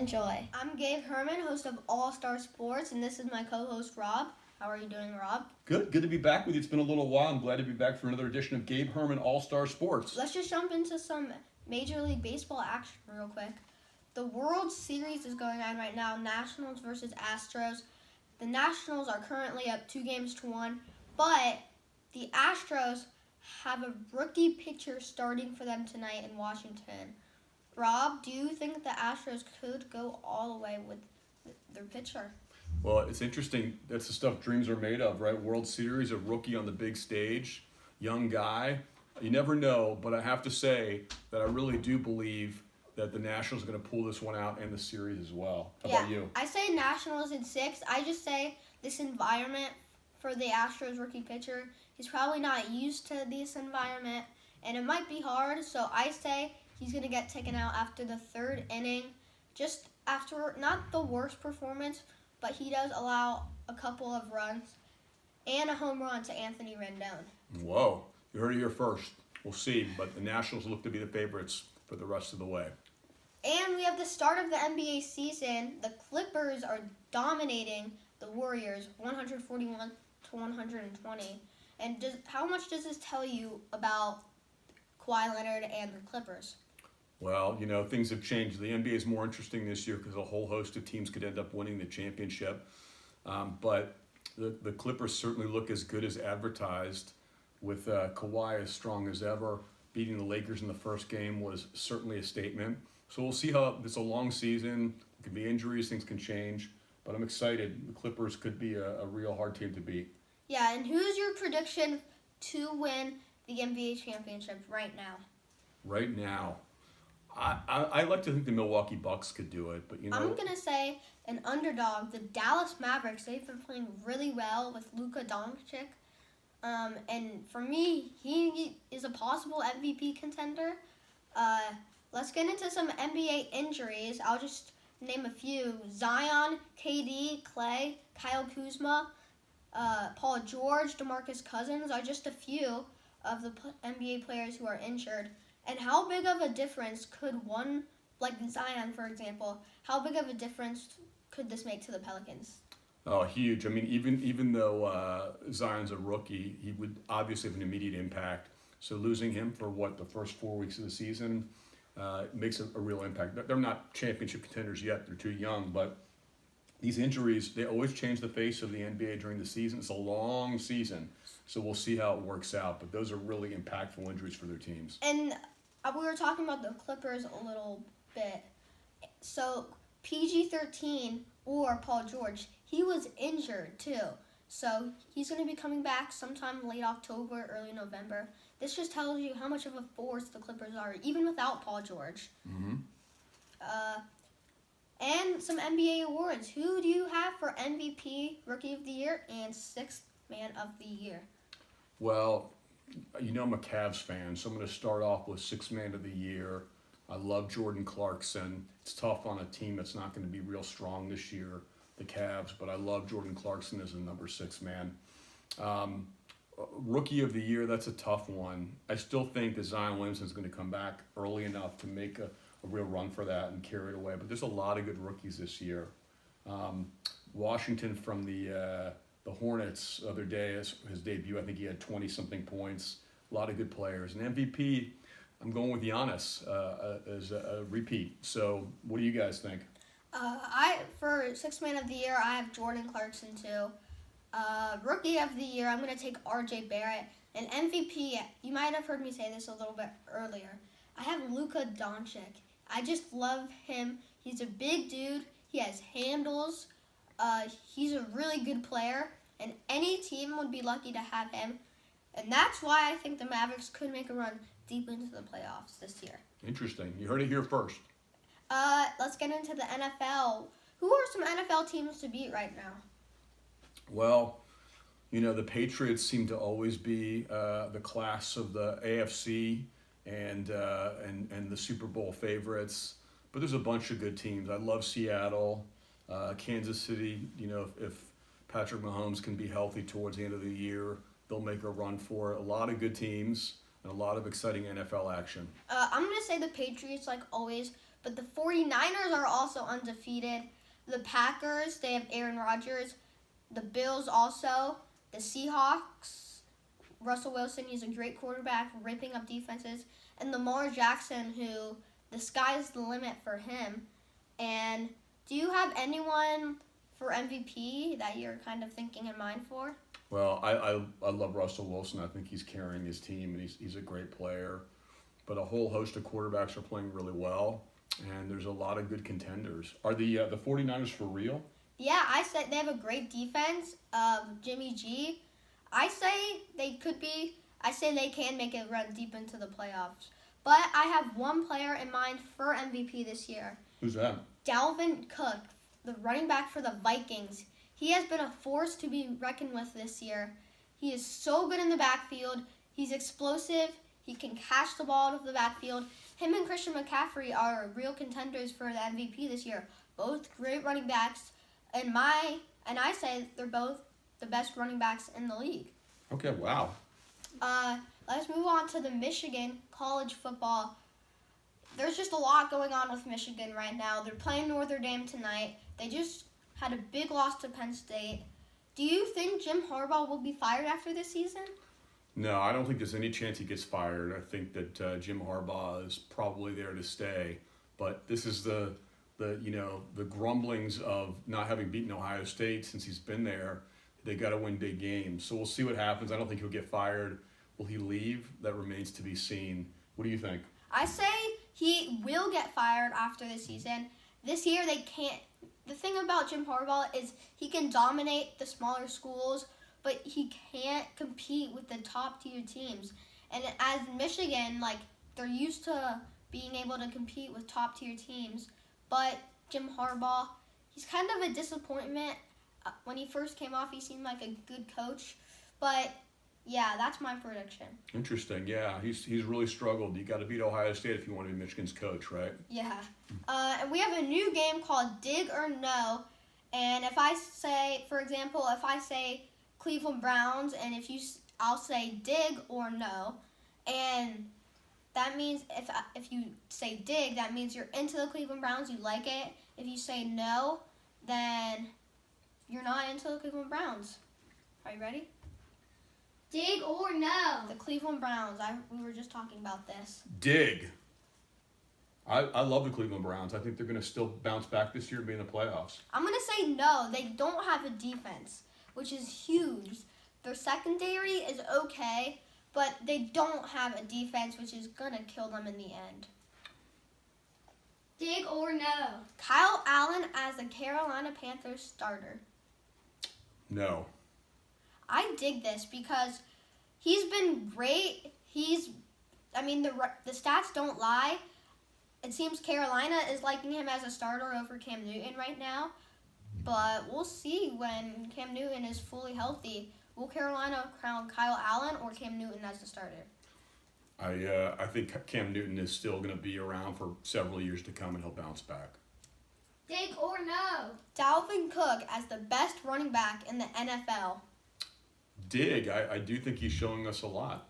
enjoy. I'm Gabe Herman, host of All Star Sports, and this is my co-host Rob. How are you doing, Rob? Good to be back with you. It's been a little while. I'm glad to be back for another edition of Gabe Herman All Star Sports. Let's just jump into some Major League Baseball action real quick. The World Series is going on right now, Nationals versus Astros. The Nationals are currently up 2-1, but the Astros have a rookie pitcher starting for them tonight in Washington. Rob, do you think the Astros could go all the way with their pitcher? Well, it's interesting. That's the stuff dreams are made of, right? World Series, a rookie on the big stage, young guy. You never know, but I have to say that I really do believe that the Nationals are going to pull this one out and the series as well. How about you? I say Nationals in 6. I just say this environment for the Astros rookie pitcher, he's probably not used to this environment, and it might be hard, so I say he's going to get taken out after the 3rd inning, just after not the worst performance, but he does allow a couple of runs and a home run to Anthony Rendon. Whoa, you heard it here first. We'll see, but the Nationals look to be the favorites for the rest of the way. And we have the start of the NBA season. The Clippers are dominating the Warriors 141 to 120. And how much does this tell you about Kawhi Leonard and the Clippers? Well, things have changed. The NBA is more interesting this year because a whole host of teams could end up winning the championship. But the Clippers certainly look as good as advertised, with Kawhi as strong as ever. Beating the Lakers in the first game was certainly a statement. So we'll see how it's a long season. It could be injuries, things can change. But I'm excited. The Clippers could be a real hard team to beat. Yeah, and who's your prediction to win the NBA championship right now? Right now, I like to think the Milwaukee Bucks could do it, but I'm going to say an underdog, the Dallas Mavericks. They've been playing really well with Luka Doncic. And for me, he is a possible MVP contender. Let's get into some NBA injuries. I'll just name a few. Zion, KD, Clay, Kyle Kuzma, Paul George, DeMarcus Cousins are just a few of the NBA players who are injured. And how big of a difference could one, like Zion, for example, how big of a difference could this make to the Pelicans? Oh, huge. I mean, even though Zion's a rookie, he would obviously have an immediate impact. So losing him for, the first 4 weeks of the season makes a real impact. They're not championship contenders yet. They're too young. But these injuries, they always change the face of the NBA during the season. It's a long season. So we'll see how it works out. But those are really impactful injuries for their teams. And we were talking about the Clippers a little bit. So PG-13 or Paul George, he was injured too. So he's going to be coming back sometime late October, early November. This just tells you how much of a force the Clippers are, even without Paul George. Mm-hmm. And some NBA awards. Who do you have for MVP, Rookie of the Year, and Sixth Man of the Year? Well, I'm a Cavs fan, so I'm going to start off with Sixth Man of the Year. I love Jordan Clarkson. It's tough on a team that's not going to be real strong this year, the Cavs, but I love Jordan Clarkson as a number 6 man. Rookie of the Year, that's a tough one. I still think that Zion Williamson's going to come back early enough to make a real run for that and carry it away. But there's a lot of good rookies this year. Washington from the Hornets the other day, his debut, I think he had 20-something points. A lot of good players. And MVP, I'm going with Giannis as a repeat. So what do you guys think? For Sixth Man of the Year, I have Jordan Clarkson too. Rookie of the Year, I'm going to take R.J. Barrett. And MVP, you might have heard me say this a little bit earlier. I have Luka Doncic. I just love him. He's a big dude. He has handles. He's a really good player. And any team would be lucky to have him. And that's why I think the Mavericks could make a run deep into the playoffs this year. Interesting. You heard it here first. Let's get into the NFL. Who are some NFL teams to beat right now? Well, the Patriots seem to always be the class of the AFC and the Super Bowl favorites. But there's a bunch of good teams. I love Seattle, Kansas City. If Patrick Mahomes can be healthy towards the end of the year, they'll make a run for it. A lot of good teams and a lot of exciting NFL action. I'm going to say the Patriots, like always, But the 49ers are also undefeated. The Packers, they have Aaron Rodgers. The Bills also. The Seahawks, Russell Wilson, he's a great quarterback, ripping up defenses. And Lamar Jackson, who the sky's the limit for him. And do you have anyone for MVP that you're kind of thinking in mind for? Well, I love Russell Wilson. I think he's carrying his team, and he's a great player. But a whole host of quarterbacks are playing really well, and there's a lot of good contenders. Are the 49ers for real? Yeah, I said they have a great defense. Jimmy G. I say they could be. I say they can make it run deep into the playoffs. But I have one player in mind for MVP this year. Who's that? Dalvin Cook, the running back for the Vikings. He has been a force to be reckoned with this year. He is so good in the backfield. He's explosive. He can catch the ball out of the backfield. Him and Christian McCaffrey are real contenders for the MVP this year. Both great running backs. And I say they're both the best running backs in the league. Okay, wow. Let's move on to the Michigan college football. There's just a lot going on with Michigan right now. They're playing Notre Dame tonight. They just had a big loss to Penn State. Do you think Jim Harbaugh will be fired after this season? No, I don't think there's any chance he gets fired. I think that Jim Harbaugh is probably there to stay. But this is the grumblings of not having beaten Ohio State since he's been there. They got to win big games. So we'll see what happens. I don't think he'll get fired. Will he leave? That remains to be seen. What do you think? I say he will get fired after the season. This year they can't. The thing about Jim Harbaugh is he can dominate the smaller schools, but he can't compete with the top tier teams. And as Michigan, they're used to being able to compete with top tier teams. But Jim Harbaugh, he's kind of a disappointment. When he first came off, he seemed like a good coach. But yeah, that's my prediction. Interesting. Yeah, he's really struggled. You got to beat Ohio State if you want to be Michigan's coach, right? Yeah. And we have a new game called Dig or No. And if I say, for example, if I say Cleveland Browns, and I'll say dig or no, and that means if you say dig, that means you're into the Cleveland Browns, you like it. If you say no, then you're not into the Cleveland Browns. Are you ready? Dig or no? The Cleveland Browns. We were just talking about this. Dig. I love the Cleveland Browns. I think they're going to still bounce back this year and be in the playoffs. I'm going to say no. They don't have a defense, which is huge. Their secondary is okay, but they don't have a defense, which is going to kill them in the end. Dig or no? Kyle Allen as the Carolina Panthers starter. No. I dig this because he's been great. The stats don't lie. It seems Carolina is liking him as a starter over Cam Newton right now. But we'll see when Cam Newton is fully healthy. Will Carolina crown Kyle Allen or Cam Newton as the starter? I think Cam Newton is still going to be around for several years to come, and he'll bounce back. Dig or no? Dalvin Cook as the best running back in the NFL. Dig. I do think he's showing us a lot.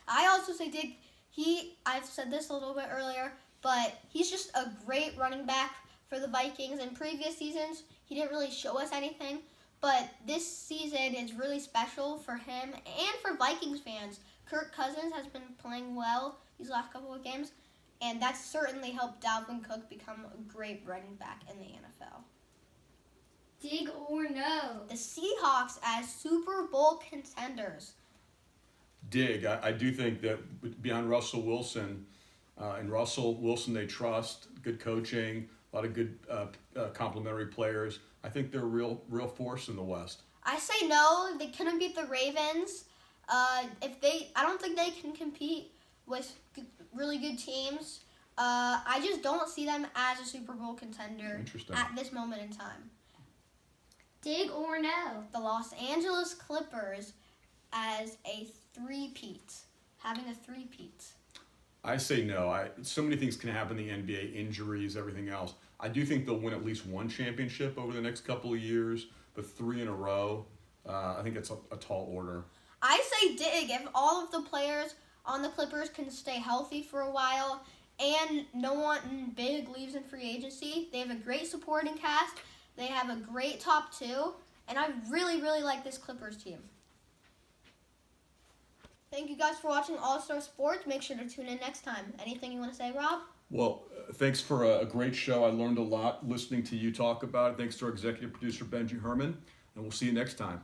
I also say dig. I've said this a little bit earlier, but he's just a great running back for the Vikings. In previous seasons, he didn't really show us anything, but this season is really special for him and for Vikings fans. Kirk Cousins has been playing well these last couple of games, and that's certainly helped Dalvin Cook become a great running back in the NFL. Dig or no? The Seahawks as Super Bowl contenders. Dig. I do think that beyond Russell Wilson, and Russell Wilson they trust, good coaching, a lot of good complementary players. I think they're a real force in the West. I say no. They couldn't beat the Ravens. I don't think they can compete with really good teams. I just don't see them as a Super Bowl contender at this moment in time. Dig or no? The Los Angeles Clippers as a three-peat, having a three-peat. I say no. So many things can happen in the NBA, injuries, everything else. I do think they'll win at least one championship over the next couple of years, but 3 in a row, I think it's a tall order. I say dig if all of the players on the Clippers can stay healthy for a while and no one big leaves in free agency. They have a great supporting cast. They have a great top two. And I really, really like this Clippers team. Thank you guys for watching All-Star Sports. Make sure to tune in next time. Anything you want to say, Rob? Well, thanks for a great show. I learned a lot listening to you talk about it. Thanks to our executive producer, Benji Herman. And we'll see you next time.